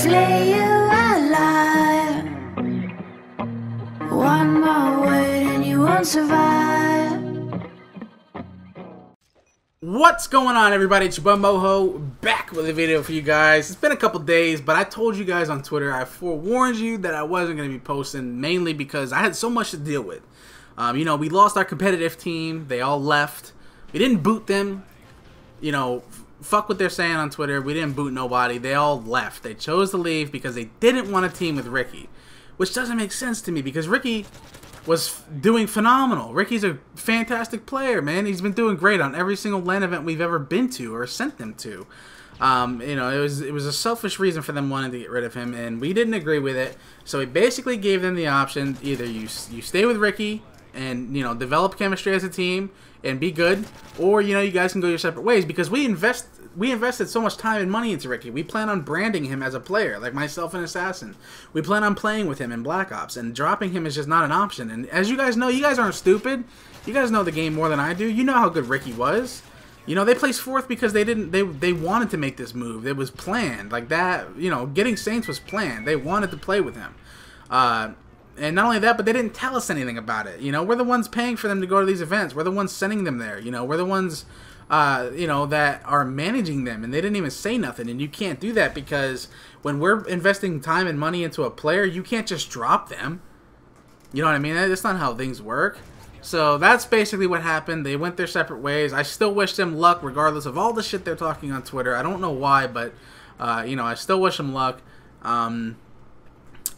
flay you alive. One more word and you won't survive. What's going on, everybody? It's your boy Moho, back with a video for you guys. It's been a couple days, but I told you guys on Twitter, I forewarned you that I wasn't going to be posting, mainly because I had so much to deal with. You know, we lost our competitive team. They all left. We didn't boot them. You know, fuck what they're saying on Twitter. We didn't boot nobody. They all left. They chose to leave because they didn't want to team with Ricky, which doesn't make sense to me because Ricky was doing phenomenal. Ricky's a fantastic player, man. He's been doing great on every single LAN event we've ever been to or sent them to. You know, it was a selfish reason for them wanting to get rid of him, and we didn't agree with it. So we basically gave them the option: either you stay with Ricky and, you know, develop chemistry as a team and be good, or, you know, you guys can go your separate ways, because we invested so much time and money into Ricky. We plan on branding him as a player, like myself and Assassin. We plan on playing with him in Black Ops, and dropping him is just not an option. And as you guys know, you guys aren't stupid. You guys know the game more than I do. You know how good Ricky was. You know, they placed fourth because they wanted to make this move. It was planned. Like that, you know, getting Saints was planned. They wanted to play with him. And not only that, but they didn't tell us anything about it. You know, we're the ones paying for them to go to these events. We're the ones sending them there. You know, we're the ones, you know, that are managing them. And they didn't even say nothing. And you can't do that, because when we're investing time and money into a player, you can't just drop them. You know what I mean? That's not how things work. So that's basically what happened. They went their separate ways. I still wish them luck, regardless of all the shit they're talking on Twitter. I don't know why, but, you know, I still wish them luck.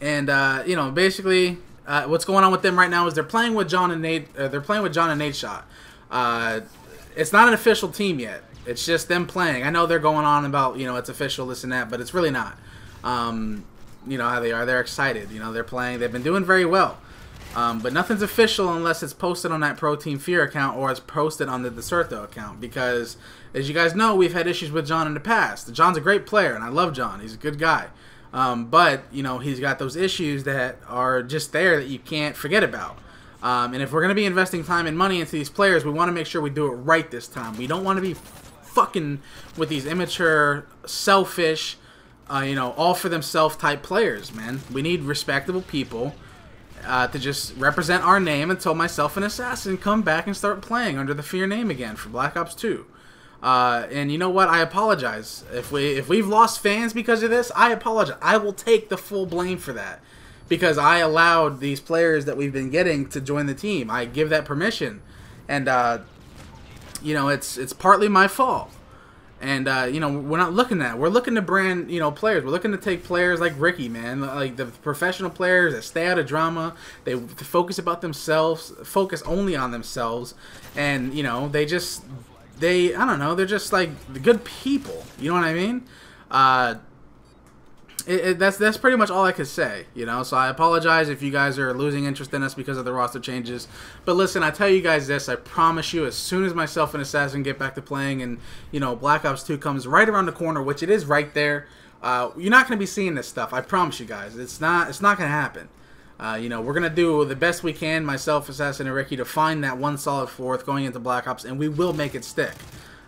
You know, basically, what's going on with them right now is they're playing with John and Nate. They're playing with John and Nate Shot. It's not an official team yet. It's just them playing. I know they're going on about, you know, it's official, this and that, but it's really not. You know how they are. They're excited. You know, they're playing. They've been doing very well. But nothing's official unless it's posted on that Pro Team Fear account or it's posted on the Deserto account, because, as you guys know, we've had issues with John in the past. John's a great player, and I love John. He's a good guy. But, you know, he's got those issues that are just there that you can't forget about. And if we're going to be investing time and money into these players, we want to make sure we do it right this time. We don't want to be fucking with these immature, selfish, you know, all-for-themselves type players, man. We need respectable people to just represent our name until myself and Assassin come back and start playing under the Fear name again for Black Ops 2. And you know what? I apologize. If we've lost fans because of this, I apologize. I will take the full blame for that, because I allowed these players that we've been getting to join the team. I give that permission, and you know, it's partly my fault. And you know, we're not looking at. We're looking to brand, you know, players. We're looking to take players like Ricky, man, like the professional players that stay out of drama. They focus about themselves, focus only on themselves, and, you know, I don't know, they're just like the good people. You know what I mean? That's pretty much all I could say, you know. So I apologize if you guys are losing interest in us because of the roster changes. But listen, I tell you guys this, I promise you, as soon as myself and Assassin get back to playing, and, you know, Black Ops 2 comes right around the corner, which it is right there, you're not going to be seeing this stuff. I promise you guys. It's not going to happen. You know, we're going to do the best we can, myself, Assassin, and Ricky, to find that one solid fourth going into Black Ops, and we will make it stick.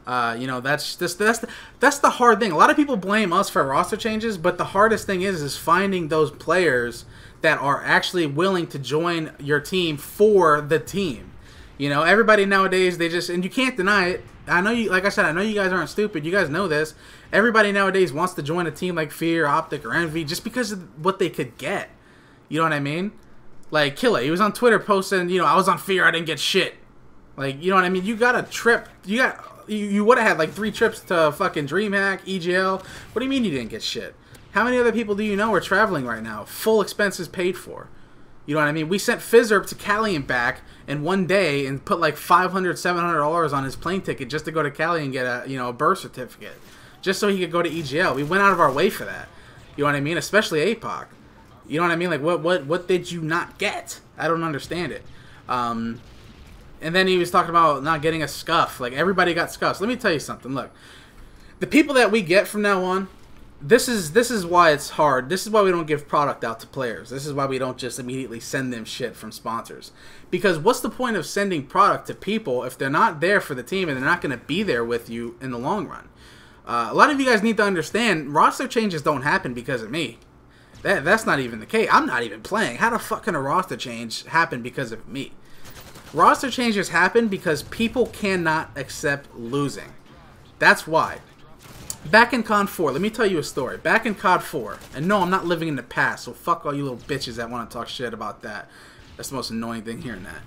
You know, that's the hard thing. A lot of people blame us for roster changes, but the hardest thing is finding those players that are actually willing to join your team for the team. You know, everybody nowadays, and you can't deny it. I know you, like I said, I know you guys aren't stupid. You guys know this. Everybody nowadays wants to join a team like Fear, Optic, or Envy just because of what they could get. You know what I mean? Like, Killa, he was on Twitter posting, you know, I was on Fear, I didn't get shit. Like, you know what I mean? You got a trip. You would have had like 3 trips to fucking DreamHack, EGL. What do you mean you didn't get shit? How many other people do you know are traveling right now? Full expenses paid for. You know what I mean? We sent Fizzerp to Cali and back in one day and put like $500, $700 on his plane ticket just to go to Cali and get a, you know, a birth certificate. Just so he could go to EGL. We went out of our way for that. You know what I mean? Especially APOC. You know what I mean? Like, what did you not get? I don't understand it. And then he was talking about not getting a scuff. Like, everybody got scuffs. Let me tell you something. Look, the people that we get from now on, this is why it's hard. This is why we don't give product out to players. This is why we don't just immediately send them shit from sponsors. Because what's the point of sending product to people if they're not there for the team and they're not going to be there with you in the long run? A lot of you guys need to understand, roster changes don't happen because of me. That's not even the case. I'm not even playing. How the fuck can a roster change happen because of me? Roster changes happen because people cannot accept losing. That's why. Back in COD 4, let me tell you a story. Back in COD 4, and no, I'm not living in the past, so fuck all you little bitches that want to talk shit about that. That's the most annoying thing hearing that.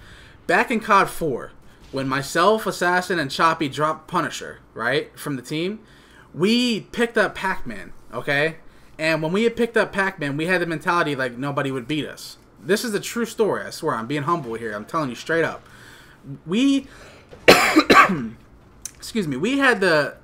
Back in COD 4, when myself, Assassin, and Choppy dropped Punisher, right, from the team, we picked up Pac-Man, okay? And when we had picked up Pac-Man, we had the mentality like nobody would beat us. This is a true story, I swear. I'm being humble here. I'm telling you straight up. We, excuse me, we had the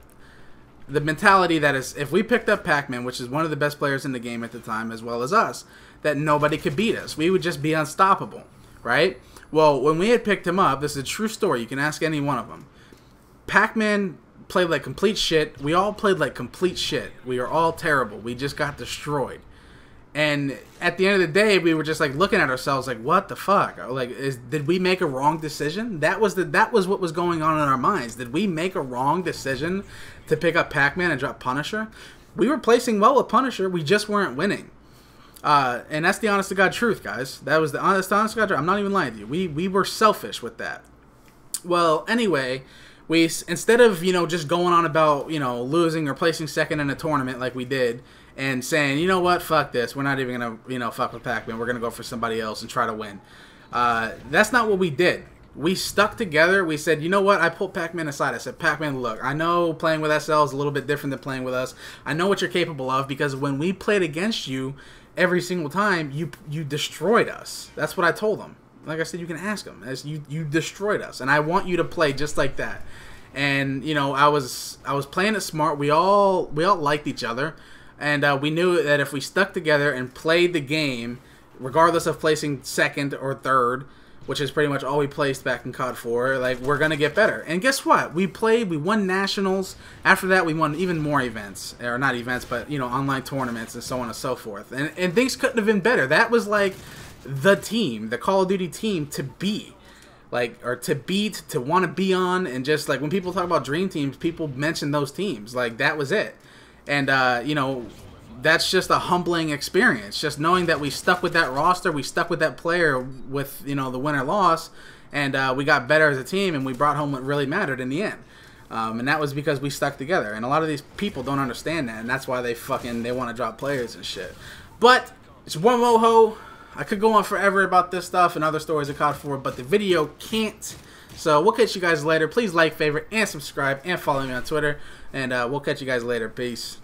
mentality that is, if we picked up Pac-Man, which is one of the best players in the game at the time, as well as us, that nobody could beat us. We would just be unstoppable, right? Well, when we had picked him up, this is a true story. You can ask any one of them. Pac-Man played like complete shit. We all played like complete shit. We are all terrible. We just got destroyed. And at the end of the day, we were just like looking at ourselves like, what the fuck? Like, did we make a wrong decision? That was what was going on in our minds. Did we make a wrong decision to pick up Pac-Man and drop Punisher? We were placing well with Punisher. We just weren't winning. And that's the honest to God truth, guys. That was the honest to God truth. I'm not even lying to you. We were selfish with that. Well, anyway, we, instead of, you know, just going on about, you know, losing or placing second in a tournament like we did, and saying, you know what, fuck this, we're not even going to, you know, fuck with Pac-Man, we're going to go for somebody else and try to win. That's not what we did. We stuck together. We said, you know what, I pulled Pac-Man aside. I said, Pac-Man, look, I know playing with SL is a little bit different than playing with us. I know what you're capable of, because when we played against you every single time, you destroyed us. That's what I told them. Like I said, you can ask them. As you destroyed us, and I want you to play just like that. And, you know, I was playing it smart. We all liked each other. And we knew that if we stuck together and played the game, regardless of placing second or third, which is pretty much all we placed back in COD 4, like, we're going to get better. And guess what? We won nationals. After that, we won even more events. Or not events, but, you know, online tournaments and so on and so forth. And things couldn't have been better. That was, like, the team, the Call of Duty team to be. Like, or to beat, to want to be on. And just, like, when people talk about dream teams, people mention those teams. Like, that was it. And, you know, that's just a humbling experience. Just knowing that we stuck with that roster, we stuck with that player with, you know, the win-or-loss, and we got better as a team, and we brought home what really mattered in the end. And that was because we stuck together. And a lot of these people don't understand that, and that's why they want to drop players and shit. But it's one Moho. I could go on forever about this stuff and other stories of COD 4, but the video can't. So we'll catch you guys later. Please like, favorite, and subscribe, and follow me on Twitter. And we'll catch you guys later. Peace.